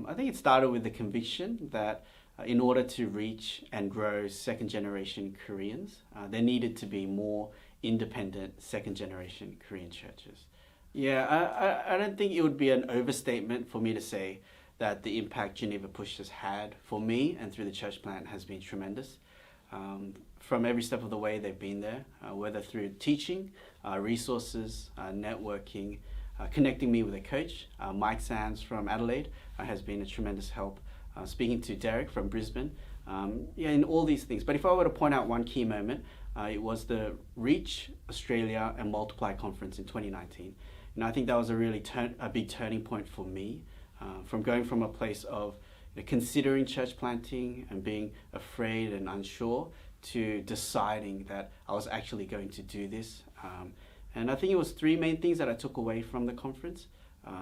I think it started with the conviction that in order to reach and grow second generation Koreans, there needed to be more independent second generation Korean churches. Yeah, I don't think it would be an overstatement for me to say that the impact Geneva Push has had for me and through the church plant has been tremendous. From every step of the way they've been there, whether through teaching, resources, networking, connecting me with a coach. Mike Sands from Adelaide has been a tremendous help. Speaking to Derek from Brisbane, in all these things. But if I were to point out one key moment, it was the Reach Australia and Multiply conference in 2019. I think that was a really a big turning point for me, from going from a place of considering church planting and being afraid and unsure to deciding that I was actually going to do this. And I think it was three main things that I took away from the conference.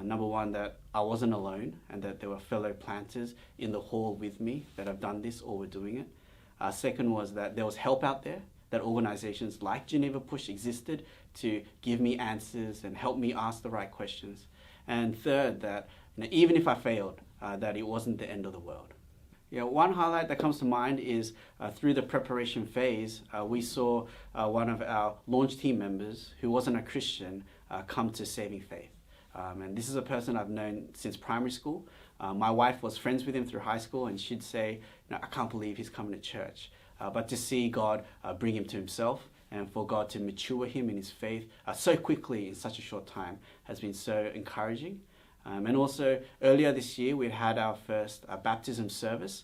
Number one, that I wasn't alone and that there were fellow planters in the hall with me that have done this or were doing it. Second was that there was help out there, that organizations like Geneva Push existed to give me answers and help me ask the right questions. And third, that even if I failed, that it wasn't the end of the world. One highlight that comes to mind is through the preparation phase, we saw one of our launch team members who wasn't a Christian come to saving faith. And this is a person I've known since primary school. My wife was friends with him through high school, and she'd say, I can't believe he's coming to church. But to see God bring him to himself and for God to mature him in his faith so quickly in such a short time has been so encouraging. And also earlier this year, we had our first baptism service.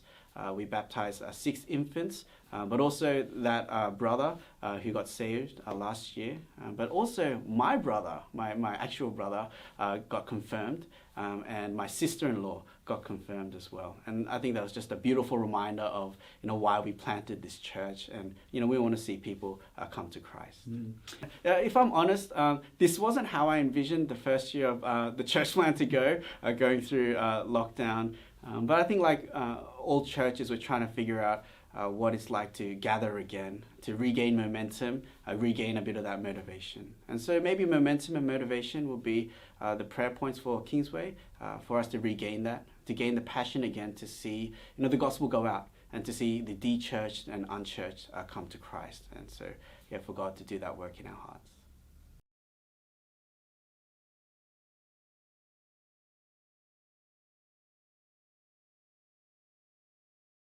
We baptized 6 infants, but also that brother who got saved last year. But also my brother, my actual brother, got confirmed, and my sister-in-law got confirmed as well. And I think that was just a beautiful reminder of why we planted this church, and we want to see people come to Christ. If I'm honest, this wasn't how I envisioned the first year of the church plant to go, going through lockdown. But I think like all churches, we're trying to figure out what it's like to gather again, to regain momentum, regain a bit of that motivation. And so maybe momentum and motivation will be the prayer points for Kingsway, for us to regain that, to gain the passion again, to see the gospel go out and to see the de-churched and unchurched come to Christ. And so, for God to do that work in our hearts.